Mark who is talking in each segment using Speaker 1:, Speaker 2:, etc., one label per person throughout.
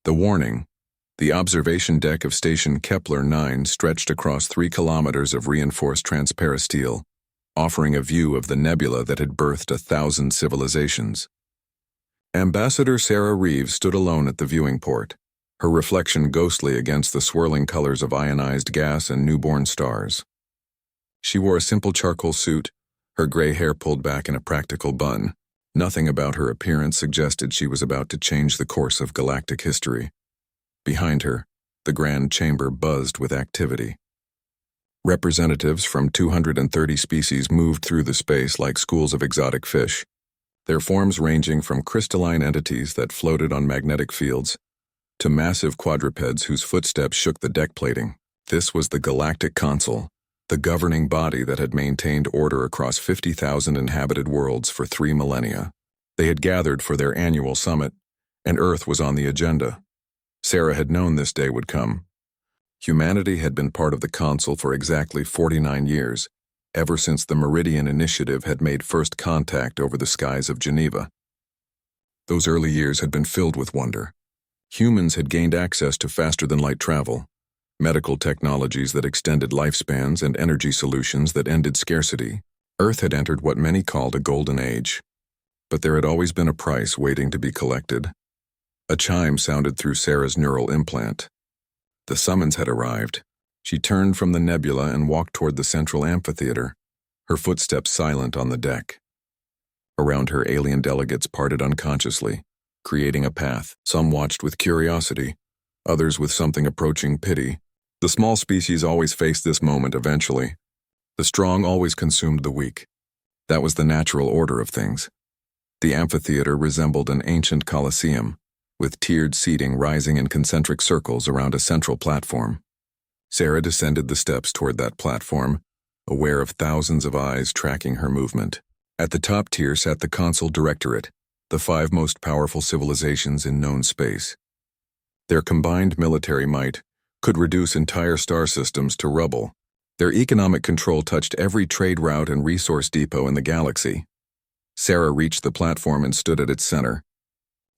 Speaker 1: The warning: the observation deck of Station Kepler 9 stretched across 3 kilometers of reinforced transparasteel, offering a view of the nebula that had birthed 1,000 civilizations. Ambassador Sarah Reeves stood alone at the viewing port, her reflection ghostly against the swirling colors of ionized gas and newborn stars. She wore a simple charcoal suit, her gray hair pulled back in a practical bun. Nothing about her appearance suggested she was about to change the course of galactic history. Behind her, the grand chamber buzzed with activity. Representatives from 230 species moved through the space like schools of exotic fish, their forms ranging from crystalline entities that floated on magnetic fields to massive quadrupeds whose footsteps shook the deck plating. This was the Galactic Council, the governing body that had maintained order across 50,000 inhabited worlds for 3 millennia. They had gathered for their annual summit, and Earth was on the agenda. Sarah had known this day would come. Humanity had been part of the Council for exactly 49 years, ever since the Meridian Initiative had made first contact over the skies of Geneva. Those early years had been filled with wonder. Humans had gained access to faster-than-light travel, medical technologies that extended lifespans, and energy solutions that ended scarcity. Earth had entered what many called a golden age. But there had always been a price waiting to be collected. A chime sounded through Sarah's neural implant. The summons had arrived. She turned from the nebula and walked toward the central amphitheater, her footsteps silent on the deck. Around her, alien delegates parted unconsciously, creating a path. Some watched with curiosity, others with something approaching pity. The small species always faced this moment eventually. The strong always consumed the weak. That was the natural order of things. The amphitheater resembled an ancient coliseum, with tiered seating rising in concentric circles around a central platform. Sarah descended the steps toward that platform, aware of thousands of eyes tracking her movement. At the top tier sat the Council Directorate, the 5 most powerful civilizations in known space. Their combined military might could reduce entire star systems to rubble. Their economic control touched every trade route and resource depot in the galaxy. Sarah reached the platform and stood at its center.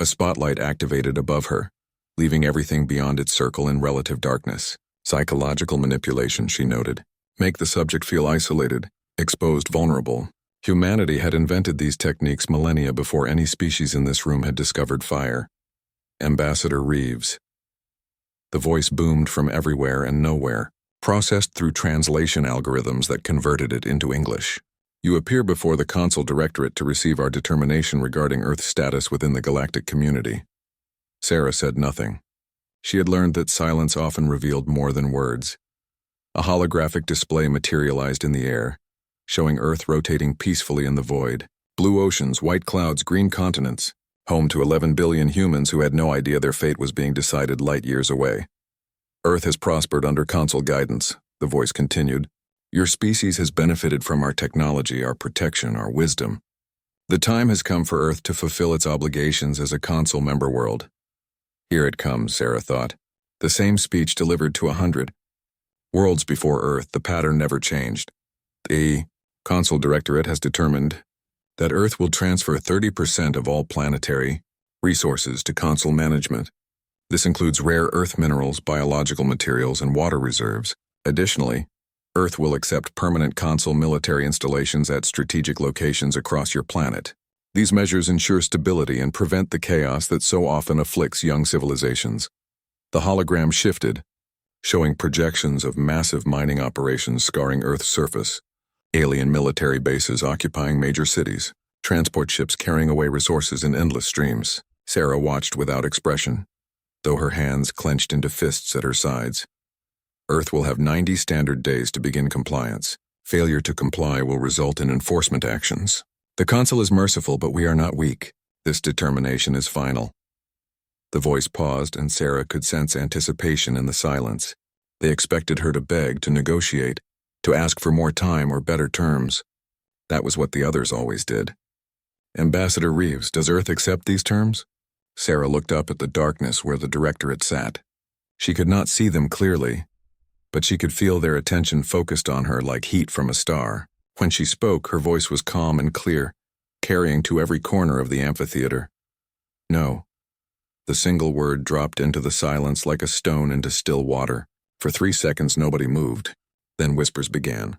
Speaker 1: A spotlight activated above her, leaving everything beyond its circle in relative darkness. Psychological manipulation, she noted. Make the subject feel isolated, exposed, vulnerable. Humanity had invented these techniques millennia before any species in this room had discovered fire. Ambassador Reeves. The voice boomed from everywhere and nowhere, processed through translation algorithms that converted it into English. You appear before the Council Directorate to receive our determination regarding Earth's status within the galactic community. Sarah said nothing. She had learned that silence often revealed more than words. A holographic display materialized in the air, showing Earth rotating peacefully in the void. Blue oceans, white clouds, green continents, home to 11 billion humans who had no idea their fate was being decided light years away. Earth has prospered under Council guidance, the voice continued. Your species has benefited from our technology, our protection, our wisdom. The time has come for Earth to fulfill its obligations as a Council member world. Here it comes, Sarah thought. The same speech delivered to 100 worlds before Earth. The pattern never changed. The Council Directorate has determined that Earth will transfer 30% of all planetary resources to Council management. This includes rare Earth minerals, biological materials, and water reserves. Additionally, Earth will accept permanent Council military installations at strategic locations across your planet. These measures ensure stability and prevent the chaos that so often afflicts young civilizations. The hologram shifted, showing projections of massive mining operations scarring Earth's surface, alien military bases occupying major cities, transport ships carrying away resources in endless streams. Sarah watched without expression, though her hands clenched into fists at her sides. Earth will have 90 standard days to begin compliance. Failure to comply will result in enforcement actions. The Council is merciful, but we are not weak. This determination is final. The voice paused, and Sarah could sense anticipation in the silence. They expected her to beg, to negotiate, to ask for more time or better terms. That was what the others always did. Ambassador Reeves, does Earth accept these terms? Sarah looked up at the darkness where the Directorate sat. She could not see them clearly, but she could feel their attention focused on her like heat from a star. When she spoke, her voice was calm and clear, carrying to every corner of the amphitheater. No. The single word dropped into the silence like a stone into still water. For 3 seconds nobody moved. Then whispers began,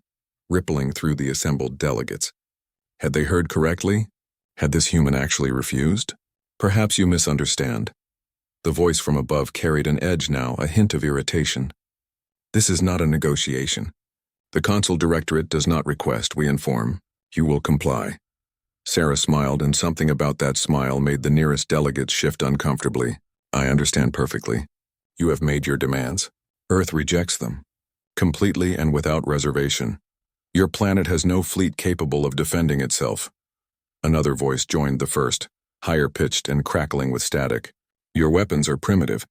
Speaker 1: rippling through the assembled delegates. Had they heard correctly? Had this human actually refused? Perhaps you misunderstand. The voice from above carried an edge now, a hint of irritation. This is not a negotiation. The Consul Directorate does not request, we inform. You will comply. Sarah smiled, and something about that smile made the nearest delegates shift uncomfortably. I understand perfectly. You have made your demands. Earth rejects them. Completely and without reservation. Your planet has no fleet capable of defending itself. Another voice joined the first, higher-pitched and crackling with static. Your weapons are primitive.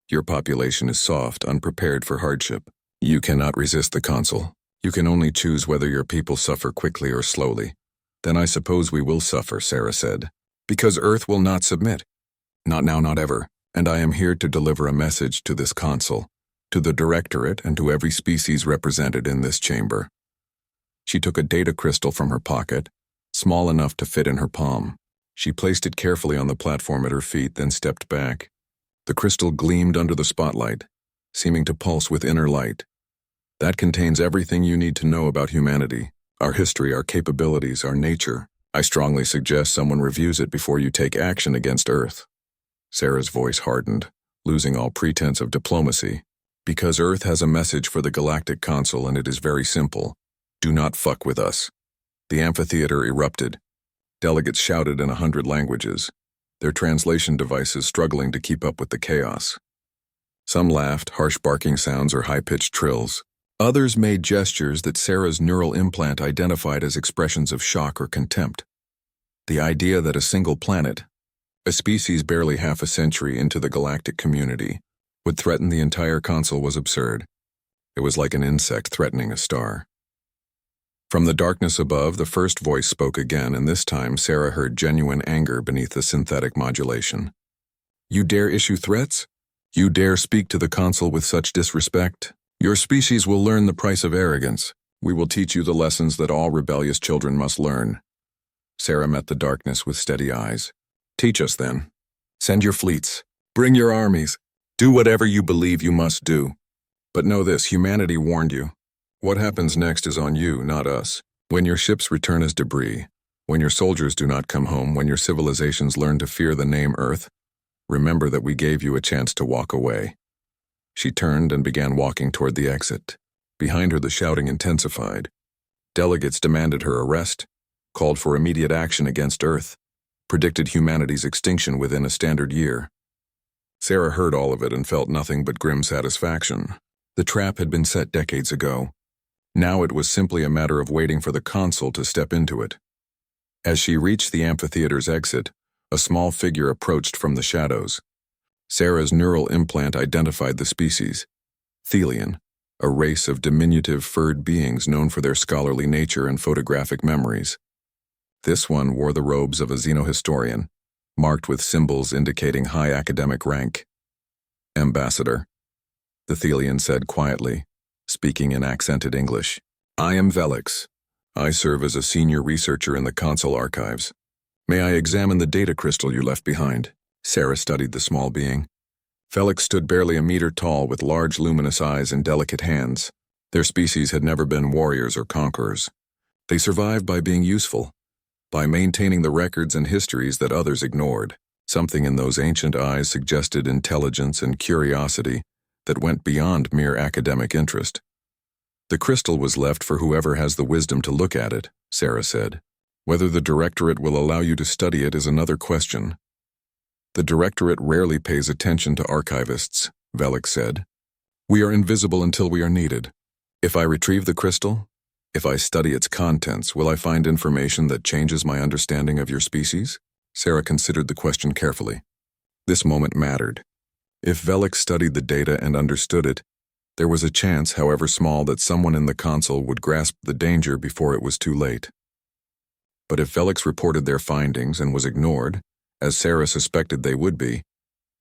Speaker 1: Your population is soft, unprepared for hardship. You cannot resist the Consul. You can only choose whether your people suffer quickly or slowly. Then I suppose we will suffer, Sarah said. Because Earth will not submit. Not now, not ever. And I am here to deliver a message to this Consul, to the Directorate, and to every species represented in this chamber. She took a data crystal from her pocket, small enough to fit in her palm. She placed it carefully on the platform at her feet, then stepped back. The crystal gleamed under the spotlight, seeming to pulse with inner light. That contains everything you need to know about humanity, our history, our capabilities, our nature. I strongly suggest someone reviews it before you take action against Earth. Sarah's voice hardened, losing all pretense of diplomacy. Because Earth has a message for the Galactic Council, and it is very simple. Do not fuck with us. The amphitheater erupted. Delegates shouted in 100 languages, their translation devices struggling to keep up with the chaos. Some laughed, harsh barking sounds or high-pitched trills. Others made gestures that Sarah's neural implant identified as expressions of shock or contempt. The idea that a single planet, a species barely half a century into the galactic community, would threaten the entire Council was absurd. It was like an insect threatening a star. From the darkness above, the first voice spoke again, and this time Sarah heard genuine anger beneath the synthetic modulation. You dare issue threats? You dare speak to the Council with such disrespect? Your species will learn the price of arrogance. We will teach you the lessons that all rebellious children must learn. Sarah met the darkness with steady eyes. Teach us then. Send your fleets. Bring your armies. Do whatever you believe you must do. But know this, humanity warned you. What happens next is on you, not us. When your ships return as debris, when your soldiers do not come home, when your civilizations learn to fear the name Earth, remember that we gave you a chance to walk away. She turned and began walking toward the exit. Behind her, the shouting intensified. Delegates demanded her arrest, called for immediate action against Earth, predicted humanity's extinction within a standard year. Sarah heard all of it and felt nothing but grim satisfaction. The trap had been set decades ago. Now it was simply a matter of waiting for the Consul to step into it. As she reached the amphitheater's exit, a small figure approached from the shadows. Sarah's neural implant identified the species, Thelian, a race of diminutive furred beings known for their scholarly nature and photographic memories. This one wore the robes of a xenohistorian, marked with symbols indicating high academic rank. Ambassador, the Thelian said quietly, speaking in accented English. I am Velix. I serve as a senior researcher in the Consul archives. May I examine the data crystal you left behind? Sarah studied the small being. Velix stood barely a meter tall with large luminous eyes and delicate hands. Their species had never been warriors or conquerors. They survived by being useful, by maintaining the records and histories that others ignored. Something in those ancient eyes suggested intelligence and curiosity that went beyond mere academic interest. The crystal was left for whoever has the wisdom to look at it, Sarah said. Whether the Directorate will allow you to study it is another question. The Directorate rarely pays attention to archivists, Velix said. We are invisible until we are needed. If I retrieve the crystal, if I study its contents, will I find information that changes my understanding of your species? Sarah considered the question carefully. This moment mattered. If Velix studied the data and understood it, there was a chance, however small, that someone in the Consul would grasp the danger before it was too late. But if Velix reported their findings and was ignored, as Sarah suspected they would be,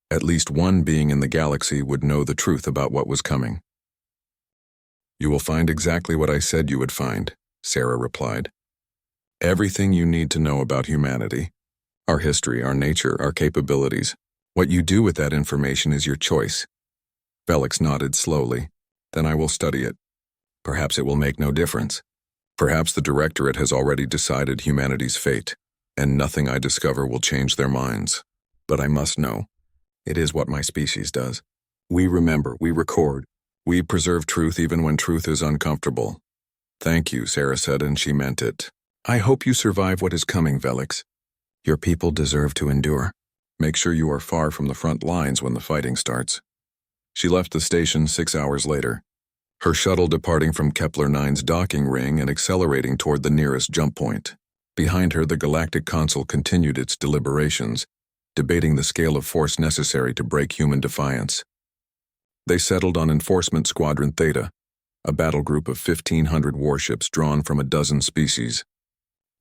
Speaker 1: at least one being in the galaxy would know the truth about what was coming. You will find exactly what I said you would find, Sarah replied. Everything you need to know about humanity, our history, our nature, our capabilities. What you do with that information is your choice. Velix nodded slowly. Then I will study it. Perhaps it will make no difference. Perhaps the Directorate has already decided humanity's fate, and nothing I discover will change their minds. But I must know. It is what my species does. We remember, we record. We preserve truth even when truth is uncomfortable. Thank you, Sarah said, and she meant it. I hope you survive what is coming, Velix. Your people deserve to endure. Make sure you are far from the front lines when the fighting starts. She left the station 6 hours later, her shuttle departing from Kepler-9's docking ring and accelerating toward the nearest jump point. Behind her, the Galactic Council continued its deliberations, debating the scale of force necessary to break human defiance. They settled on Enforcement Squadron Theta, a battle group of 1,500 warships drawn from a dozen species,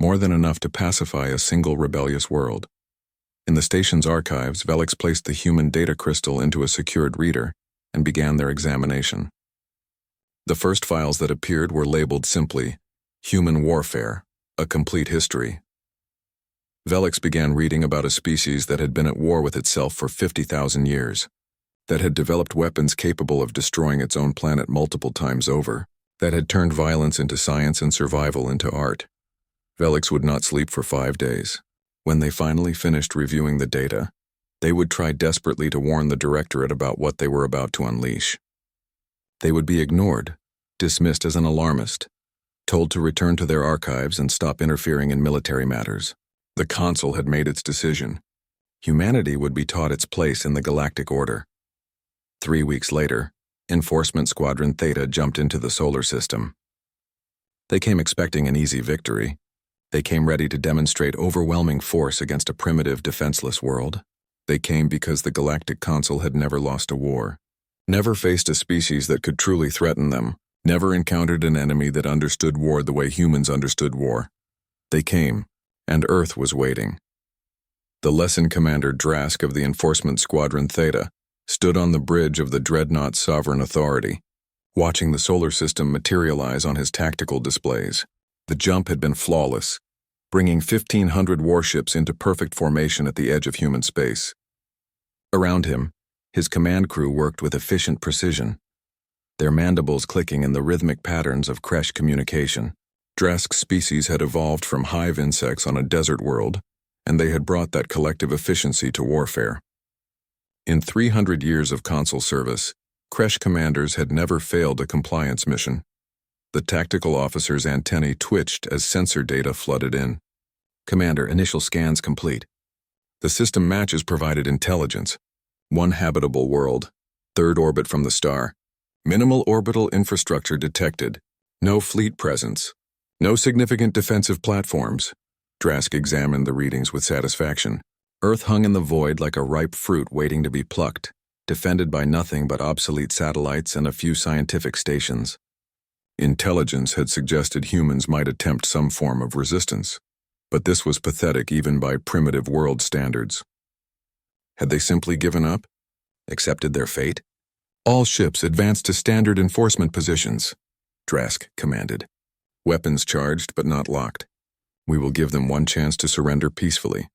Speaker 1: more than enough to pacify a single rebellious world. In the station's archives, Velix placed the human data crystal into a secured reader and began their examination. The first files that appeared were labeled simply, Human Warfare, a Complete History. Velix began reading about a species that had been at war with itself for 50,000 years, that had developed weapons capable of destroying its own planet multiple times over, that had turned violence into science and survival into art. Velix would not sleep for 5 days. When they finally finished reviewing the data, they would try desperately to warn the Directorate about what they were about to unleash. They would be ignored, dismissed as an alarmist, told to return to their archives and stop interfering in military matters. The Council had made its decision. Humanity would be taught its place in the Galactic Order. 3 weeks later, Enforcement Squadron Theta jumped into the solar system. They came expecting an easy victory. They came ready to demonstrate overwhelming force against a primitive, defenseless world. They came because the Galactic Council had never lost a war, never faced a species that could truly threaten them, never encountered an enemy that understood war the way humans understood war. They came, and Earth was waiting. The Lesson Commander Drask of the Enforcement Squadron Theta stood on the bridge of the Dreadnought's sovereign authority, watching the solar system materialize on his tactical displays. The jump had been flawless, bringing 1,500 warships into perfect formation at the edge of human space. Around him, his command crew worked with efficient precision, their mandibles clicking in the rhythmic patterns of Kresh communication. Drask's species had evolved from hive insects on a desert world, and they had brought that collective efficiency to warfare. In 300 years of Council service, Kresh commanders had never failed a compliance mission. The tactical officer's antennae twitched as sensor data flooded in. Commander, initial scans complete. The system matches provided intelligence. 1 habitable world, 3rd orbit from the star. Minimal orbital infrastructure detected. No fleet presence. No significant defensive platforms. Drask examined the readings with satisfaction. Earth hung in the void like a ripe fruit waiting to be plucked, defended by nothing but obsolete satellites and a few scientific stations. Intelligence had suggested humans might attempt some form of resistance, but this was pathetic even by primitive world standards. Had they simply given up? Accepted their fate? All ships advanced to standard enforcement positions, Drask commanded. Weapons charged but not locked. We will give them one chance to surrender peacefully.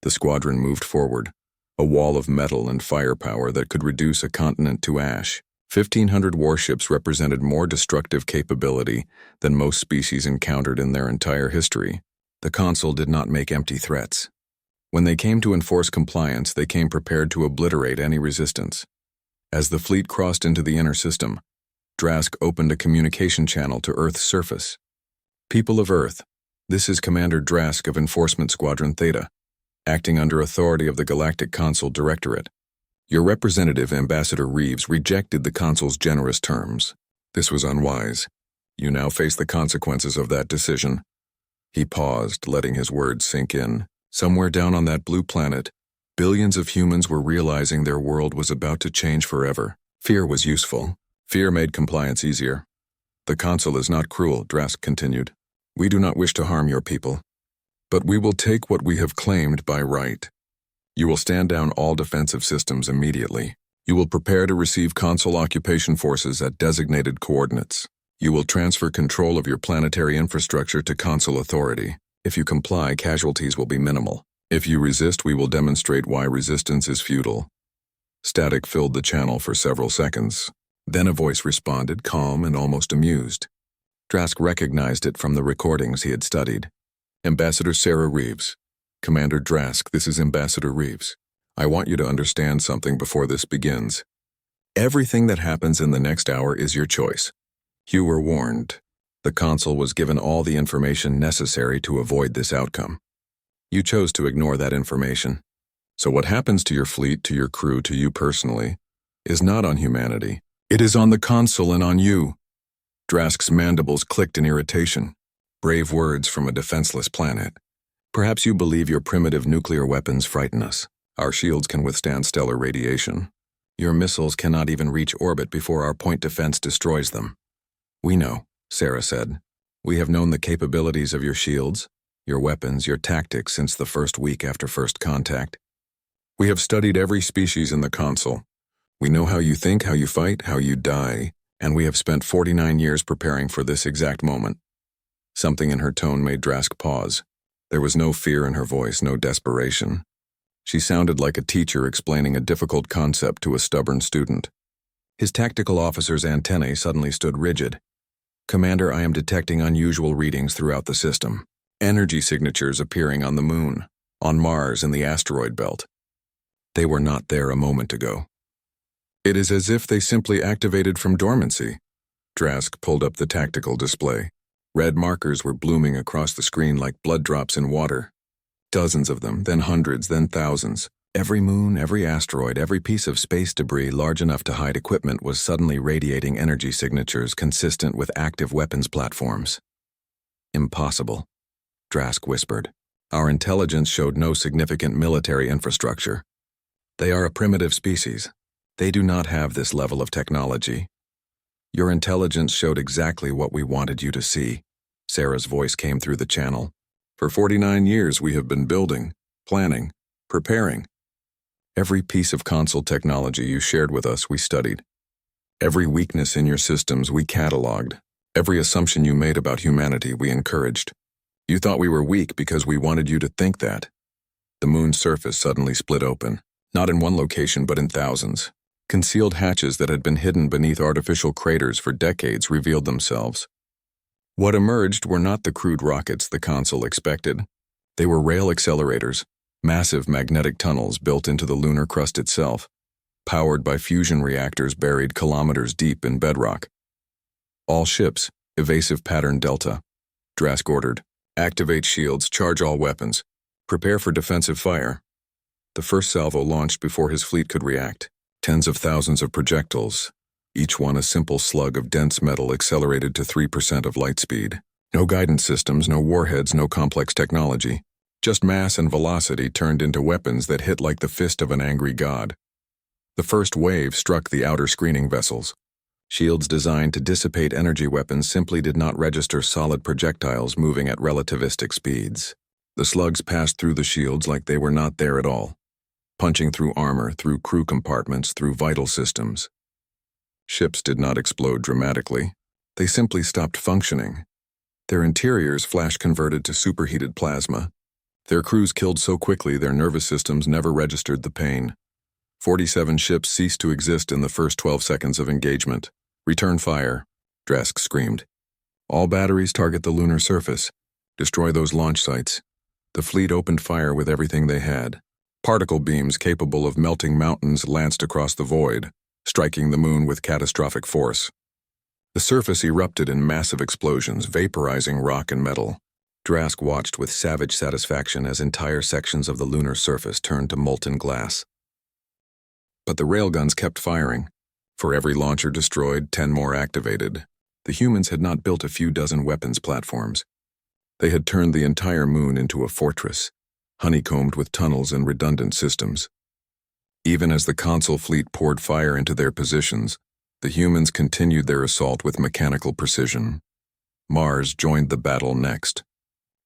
Speaker 1: The squadron moved forward, a wall of metal and firepower that could reduce a continent to ash. 1,500 warships represented more destructive capability than most species encountered in their entire history. The Council did not make empty threats. When they came to enforce compliance, they came prepared to obliterate any resistance. As the fleet crossed into the inner system, Drask opened a communication channel to Earth's surface. People of Earth, this is Commander Drask of Enforcement Squadron Theta, acting under authority of the Galactic Council Directorate. Your representative, Ambassador Reeves, rejected the Council's generous terms. This was unwise. You now face the consequences of that decision. He paused, letting his words sink in. Somewhere down on that blue planet, billions of humans were realizing their world was about to change forever. Fear was useful. Fear made compliance easier. The Council is not cruel, Drask continued. We do not wish to harm your people, but we will take what we have claimed by right. You will stand down all defensive systems immediately. You will prepare to receive Council occupation forces at designated coordinates. You will transfer control of your planetary infrastructure to Council authority. If you comply, casualties will be minimal. If you resist, we will demonstrate why resistance is futile. Static filled the channel for several seconds. Then a voice responded, calm and almost amused. Drask recognized it from the recordings he had studied. Ambassador Sarah Reeves. Commander Drask, this is Ambassador Reeves. I want you to understand something before this begins. Everything that happens in the next hour is your choice. You were warned. The Council was given all the information necessary to avoid this outcome. You chose to ignore that information. So what happens to your fleet, to your crew, to you personally, is not on humanity. It is on the Council and on you. Drask's mandibles clicked in irritation. Brave words from a defenseless planet. Perhaps you believe your primitive nuclear weapons frighten us. Our shields can withstand stellar radiation. Your missiles cannot even reach orbit before our point defense destroys them. We know, Sarah said. We have known the capabilities of your shields, your weapons, your tactics since the first week after first contact. We have studied every species in the Council. We know how you think, how you fight, how you die, and we have spent 49 years preparing for this exact moment. Something in her tone made Drask pause. There was no fear in her voice, no desperation. She sounded like a teacher explaining a difficult concept to a stubborn student. His tactical officer's antennae suddenly stood rigid. Commander, I am detecting unusual readings throughout the system. Energy signatures appearing on the moon, on Mars, and the asteroid belt. They were not there a moment ago. It is as if they simply activated from dormancy. Drask pulled up the tactical display. Red markers were blooming across the screen like blood drops in water. Dozens of them, then hundreds, then thousands. Every moon, every asteroid, every piece of space debris large enough to hide equipment was suddenly radiating energy signatures consistent with active weapons platforms. Impossible, Drask whispered. Our intelligence showed no significant military infrastructure. They are a primitive species. They do not have this level of technology. Your intelligence showed exactly what we wanted you to see. Sarah's voice came through the channel. For 49 years we have been building, planning, preparing. Every piece of console technology you shared with us we studied. Every weakness in your systems we cataloged. Every assumption you made about humanity we encouraged. You thought we were weak because we wanted you to think that. The moon's surface suddenly split open, not in one location but in thousands. Concealed hatches that had been hidden beneath artificial craters for decades revealed themselves. What emerged were not the crude rockets the Council expected. They were rail accelerators, massive magnetic tunnels built into the lunar crust itself, powered by fusion reactors buried kilometers deep in bedrock. All ships, evasive pattern Delta. Drask ordered. Activate shields, charge all weapons. Prepare for defensive fire. The first salvo launched before his fleet could react. Tens of thousands of projectiles, each one a simple slug of dense metal accelerated to 3% of light speed. No guidance systems, no warheads, no complex technology. Just mass and velocity turned into weapons that hit like the fist of an angry god. The first wave struck the outer screening vessels. Shields designed to dissipate energy weapons simply did not register solid projectiles moving at relativistic speeds. The slugs passed through the shields like they were not there at all, punching through armor, through crew compartments, through vital systems. Ships did not explode dramatically. They simply stopped functioning. Their interiors flash-converted to superheated plasma. Their crews killed so quickly their nervous systems never registered the pain. 47 ships ceased to exist in the first 12 seconds of engagement. Return fire, Drask screamed. All batteries target the lunar surface. Destroy those launch sites. The fleet opened fire with everything they had. Particle beams capable of melting mountains lanced across the void, striking the moon with catastrophic force. The surface erupted in massive explosions, vaporizing rock and metal. Drask watched with savage satisfaction as entire sections of the lunar surface turned to molten glass. But the railguns kept firing. For every launcher destroyed, 10 more activated. The humans had not built a few dozen weapons platforms. They had turned the entire moon into a fortress, honeycombed with tunnels and redundant systems. Even as the Council fleet poured fire into their positions, the humans continued their assault with mechanical precision. Mars joined the battle next.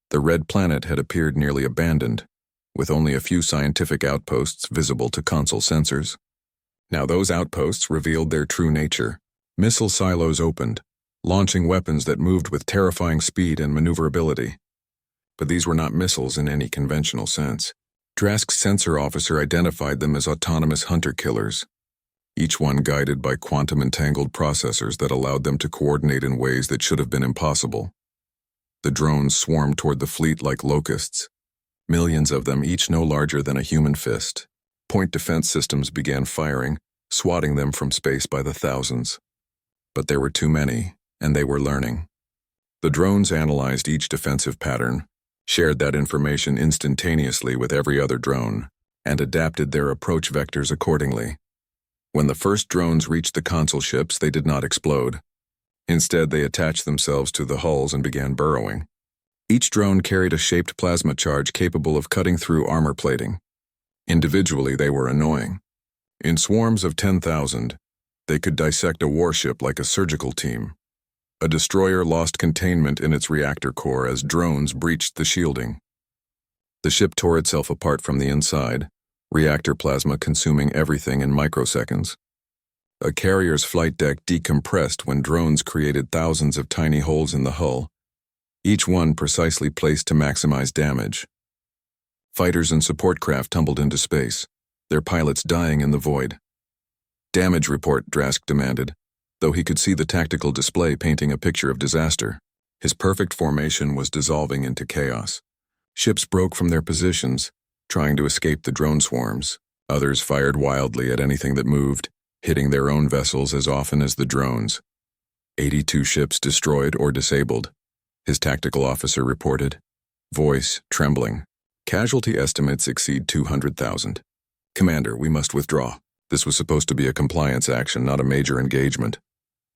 Speaker 1: The red planet had appeared nearly abandoned, with only a few scientific outposts visible to Council sensors. Now those outposts revealed their true nature. Missile silos opened, launching weapons that moved with terrifying speed and maneuverability. But these were not missiles in any conventional sense. Drask's sensor officer identified them as autonomous hunter-killers, each one guided by quantum-entangled processors that allowed them to coordinate in ways that should have been impossible. The drones swarmed toward the fleet like locusts, millions of them, each no larger than a human fist. Point defense systems began firing, swatting them from space by the thousands. But there were too many, and they were learning. The drones analyzed each defensive pattern, shared that information instantaneously with every other drone, and adapted their approach vectors accordingly. When the first drones reached the console ships, they did not explode. Instead, they attached themselves to the hulls and began burrowing. Each drone carried a shaped plasma charge capable of cutting through armor plating. Individually, they were annoying. In swarms of 10,000, they could dissect a warship like a surgical team. A destroyer lost containment in its reactor core as drones breached the shielding. The ship tore itself apart from the inside, reactor plasma consuming everything in microseconds. A carrier's flight deck decompressed when drones created thousands of tiny holes in the hull, each one precisely placed to maximize damage. Fighters and support craft tumbled into space, their pilots dying in the void. "Damage report," Drask demanded, though he could see the tactical display painting a picture of disaster. His perfect formation was dissolving into chaos. Ships broke from their positions, trying to escape the drone swarms. Others fired wildly at anything that moved, hitting their own vessels as often as the drones. 82 ships destroyed or disabled, his tactical officer reported, voice trembling. Casualty estimates exceed 200,000. "Commander, we must withdraw. This was supposed to be a compliance action, not a major engagement."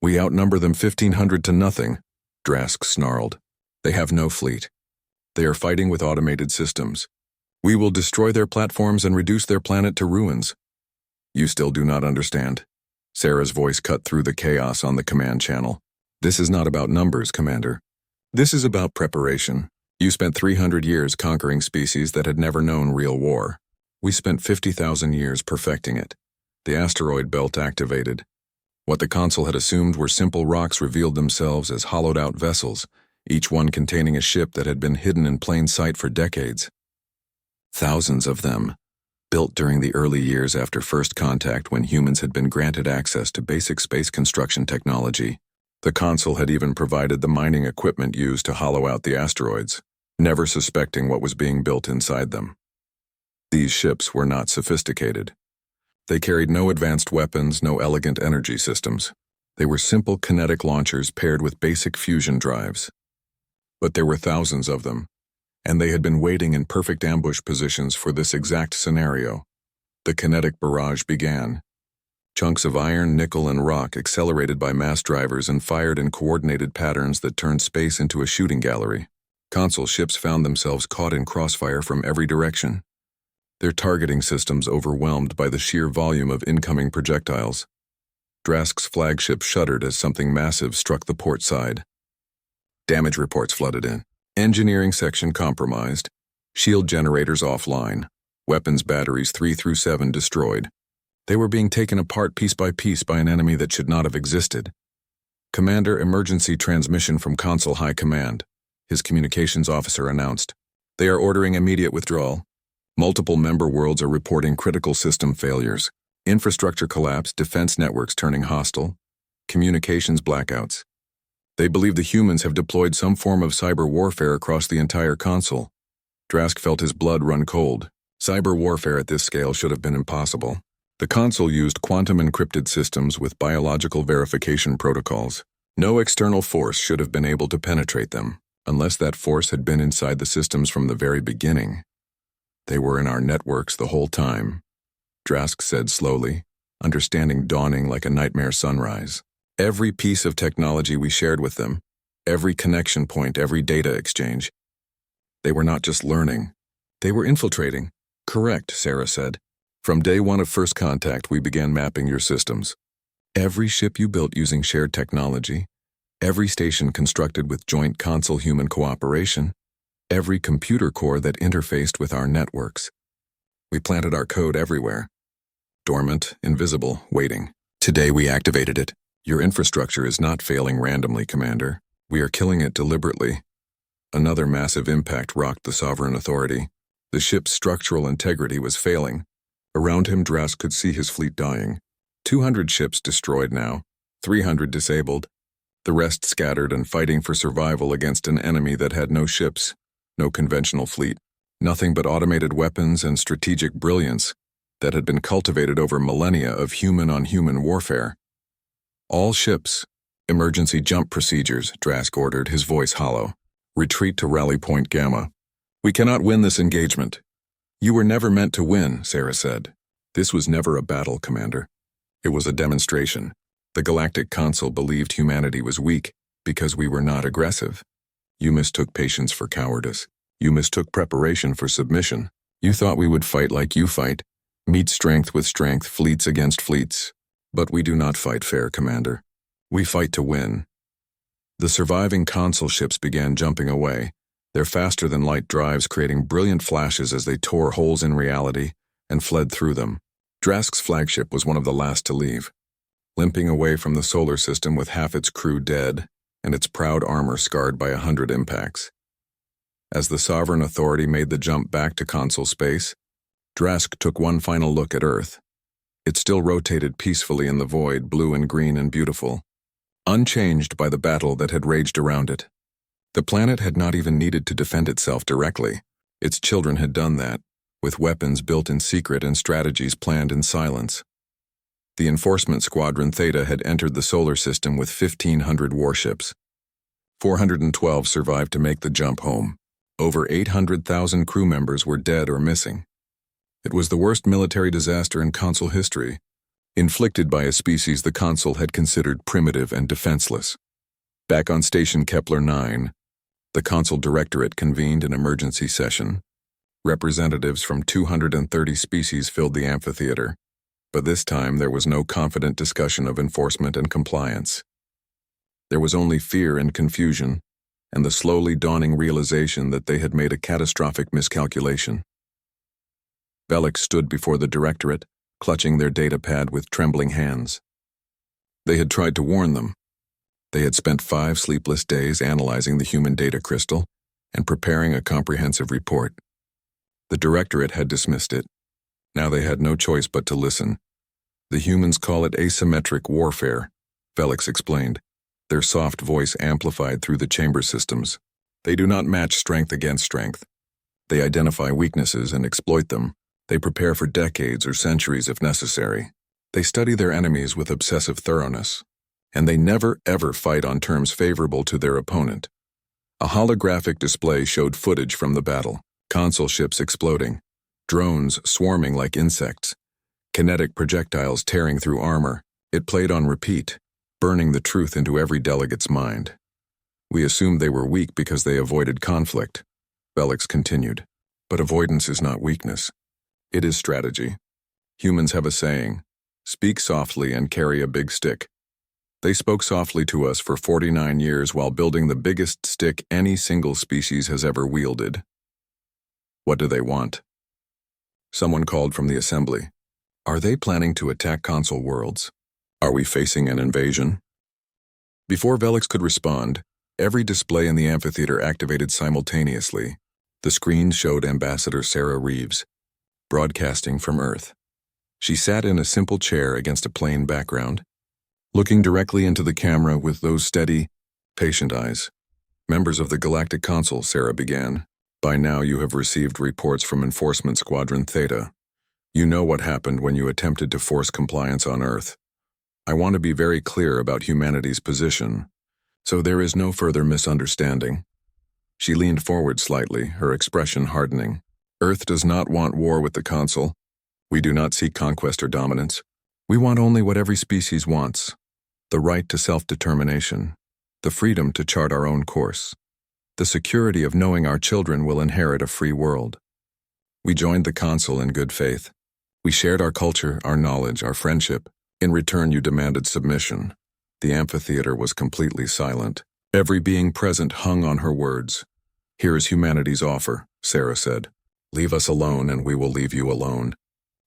Speaker 1: "We outnumber them 1,500 to nothing," Drask snarled. "They have no fleet. They are fighting with automated systems. We will destroy their platforms and reduce their planet to ruins." "You still do not understand." Sarah's voice cut through the chaos on the command channel. "This is not about numbers, Commander. This is about preparation. You spent 300 years conquering species that had never known real war. We spent 50,000 years perfecting it." The asteroid belt activated. What the console had assumed were simple rocks revealed themselves as hollowed-out vessels, each one containing a ship that had been hidden in plain sight for decades. Thousands of them, built during the early years after first contact when humans had been granted access to basic space construction technology. The console had even provided the mining equipment used to hollow out the asteroids, never suspecting what was being built inside them. These ships were not sophisticated. They carried no advanced weapons, no elegant energy systems. They were simple kinetic launchers paired with basic fusion drives. But there were thousands of them, and they had been waiting in perfect ambush positions for this exact scenario. The kinetic barrage began. Chunks of iron, nickel, and rock accelerated by mass drivers and fired in coordinated patterns that turned space into a shooting gallery. Console ships found themselves caught in crossfire from every direction, their targeting systems overwhelmed by the sheer volume of incoming projectiles. Drask's flagship shuddered as something massive struck the port side. Damage reports flooded in. Engineering section compromised, shield generators offline, weapons batteries 3 through 7 destroyed. They were being taken apart piece by an enemy that should not have existed. "Commander, emergency transmission from Console High Command," his communications officer announced. "They are ordering immediate withdrawal. Multiple member worlds are reporting critical system failures. Infrastructure collapse, defense networks turning hostile, communications blackouts. They believe the humans have deployed some form of cyber warfare across the entire console." Drask felt his blood run cold. Cyber warfare at this scale should have been impossible. The console used quantum-encrypted systems with biological verification protocols. No external force should have been able to penetrate them, unless that force had been inside the systems from the very beginning. "They were in our networks the whole time," Drask said slowly, understanding dawning like a nightmare sunrise. "Every piece of technology we shared with them, every connection point, every data exchange. They were not just learning. They were infiltrating." "Correct," Sarah said. "From day one of first contact, we began mapping your systems. Every ship you built using shared technology, every station constructed with joint console-human cooperation, every computer core that interfaced with our networks. We planted our code everywhere. Dormant, invisible, waiting. Today we activated it. Your infrastructure is not failing randomly, Commander. We are killing it deliberately." Another massive impact rocked the Sovereign Authority. The ship's structural integrity was failing. Around him, Drask could see his fleet dying. 200 ships destroyed now, 300 disabled, the rest scattered and fighting for survival against an enemy that had no ships, no conventional fleet, nothing but automated weapons and strategic brilliance that had been cultivated over millennia of human-on-human warfare. All ships, emergency jump procedures, Drask ordered, his voice hollow. Retreat to Rally Point Gamma. We cannot win this engagement. You were never meant to win, Sarah said. This was never a battle, Commander. It was a demonstration. The Galactic Council believed humanity was weak because we were not aggressive. You mistook patience for cowardice. You mistook preparation for submission. You thought we would fight like you fight, meet strength with strength, fleets against fleets. But we do not fight fair, Commander. We fight to win. The surviving console ships began jumping away, their faster-than-light drives creating brilliant flashes as they tore holes in reality and fled through them. Drask's flagship was one of the last to leave, limping away from the solar system with half its crew dead and its proud armor scarred by 100 impacts. As the Sovereign Authority made the jump back to console space, Drask took one final look at Earth. It still rotated peacefully in the void, blue and green and beautiful, unchanged by the battle that had raged around it. The planet had not even needed to defend itself directly. Its children had done that, with weapons built in secret and strategies planned in silence. The Enforcement Squadron Theta had entered the solar system with 1,500 warships. 412 survived to make the jump home. Over 800,000 crew members were dead or missing. It was the worst military disaster in console history, inflicted by a species the console had considered primitive and defenseless. Back on Station Kepler 9, the console directorate convened an emergency session. Representatives from 230 species filled the amphitheater, but this time there was no confident discussion of enforcement and compliance. There was only fear and confusion, and the slowly dawning realization that they had made a catastrophic miscalculation. Velix stood before the directorate, clutching their data pad with trembling hands. They had tried to warn them. They had spent 5 sleepless days analyzing the human data crystal and preparing a comprehensive report. The directorate had dismissed it. Now they had no choice but to listen. The humans call it asymmetric warfare, Velix explained, their soft voice amplified through the chamber systems. They do not match strength against strength. They identify weaknesses and exploit them. They prepare for decades or centuries if necessary. They study their enemies with obsessive thoroughness. And they never ever fight on terms favorable to their opponent. A holographic display showed footage from the battle, console ships exploding, drones swarming like insects, kinetic projectiles tearing through armor. It played on repeat, burning the truth into every delegate's mind. We assumed they were weak because they avoided conflict, Velix continued. But avoidance is not weakness. It is strategy. Humans have a saying, speak softly and carry a big stick. They spoke softly to us for 49 years while building the biggest stick any single species has ever wielded. What do they want? Someone called from the assembly. Are they planning to attack console worlds? Are we facing an invasion? Before Velix could respond, every display in the amphitheater activated simultaneously. The screen showed Ambassador Sarah Reeves, broadcasting from Earth. She sat in a simple chair against a plain background, looking directly into the camera with those steady, patient eyes. Members of the Galactic Council, Sarah began. By now you have received reports from Enforcement Squadron Theta. You know what happened when you attempted to force compliance on Earth. I want to be very clear about humanity's position, so there is no further misunderstanding. She leaned forward slightly, her expression hardening. Earth does not want war with the Council. We do not seek conquest or dominance. We want only what every species wants. The right to self-determination, the freedom to chart our own course, the security of knowing our children will inherit a free world. We joined the Council in good faith. We shared our culture, our knowledge, our friendship. In return, you demanded submission. The amphitheater was completely silent. Every being present hung on her words. Here is humanity's offer, Sarah said. Leave us alone and we will leave you alone.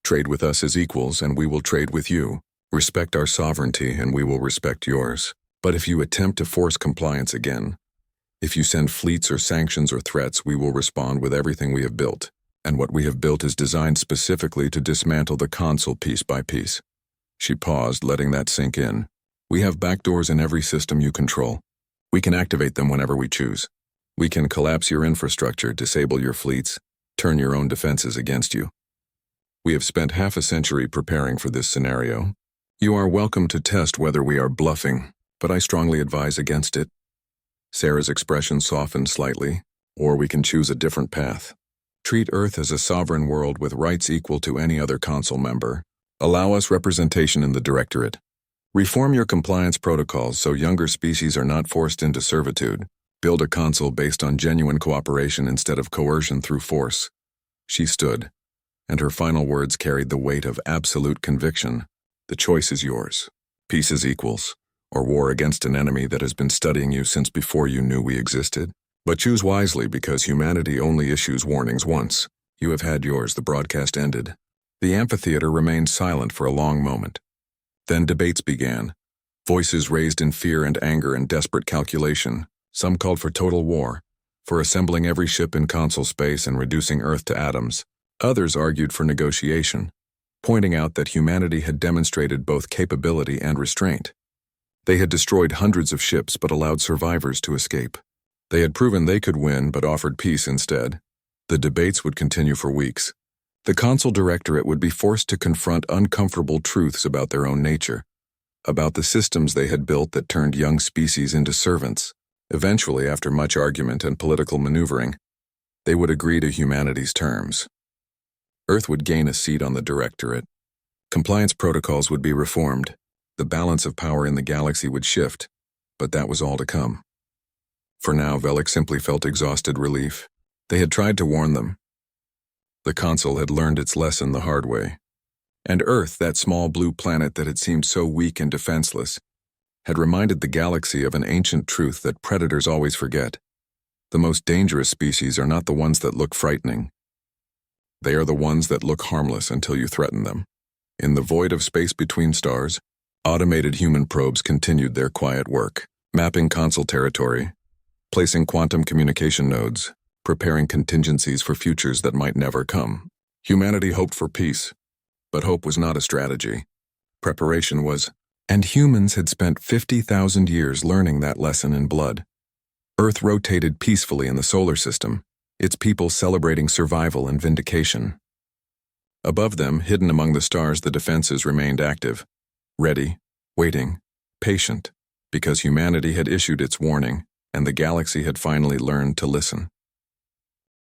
Speaker 1: Trade with us as equals and we will trade with you. Respect our sovereignty and we will respect yours. But if you attempt to force compliance again, if you send fleets or sanctions or threats, we will respond with everything we have built. and what we have built is designed specifically to dismantle the console piece by piece. She paused, letting that sink in. We have backdoors in every system you control. We can activate them whenever we choose. We can collapse your infrastructure, disable your fleets, turn your own defenses against you. We have spent half a century preparing for this scenario. You are welcome to test whether we are bluffing, but I strongly advise against it. Sarah's expression softened slightly, or we can choose a different path. Treat Earth as a sovereign world with rights equal to any other Council member. Allow us representation in the Directorate. Reform your compliance protocols so younger species are not forced into servitude. Build a Council based on genuine cooperation instead of coercion through force. She stood, and her final words carried the weight of absolute conviction. The choice is yours. Peace is equals, or war against an enemy that has been studying you since before you knew we existed. But choose wisely, because humanity only issues warnings once. You have had yours. The broadcast ended. The amphitheater remained silent for a long moment. Then debates began. Voices raised in fear and anger and desperate calculation. Some called for total war, for assembling every ship in Council space and reducing Earth to atoms. Others argued for negotiation, pointing out that humanity had demonstrated both capability and restraint. They had destroyed hundreds of ships but allowed survivors to escape. They had proven they could win but offered peace instead. The debates would continue for weeks. The Council Directorate would be forced to confront uncomfortable truths about their own nature, about the systems they had built that turned young species into servants. Eventually, after much argument and political maneuvering, they would agree to humanity's terms. Earth would gain a seat on the Directorate. Compliance protocols would be reformed. The balance of power in the galaxy would shift, but that was all to come. For now, Velik simply felt exhausted relief. They had tried to warn them. The Council had learned its lesson the hard way. And Earth, that small blue planet that had seemed so weak and defenseless, had reminded the galaxy of an ancient truth that predators always forget. The most dangerous species are not the ones that look frightening. They are the ones that look harmless until you threaten them. In the void of space between stars, automated human probes continued their quiet work, mapping Council territory, placing quantum communication nodes, preparing contingencies for futures that might never come. Humanity hoped for peace, but hope was not a strategy. Preparation was, and humans had spent 50,000 years learning that lesson in blood. Earth rotated peacefully in the solar system, its people celebrating survival and vindication. Above them, hidden among the stars, the defenses remained active, ready, waiting, patient, because humanity had issued its warning, and the galaxy had finally learned to listen.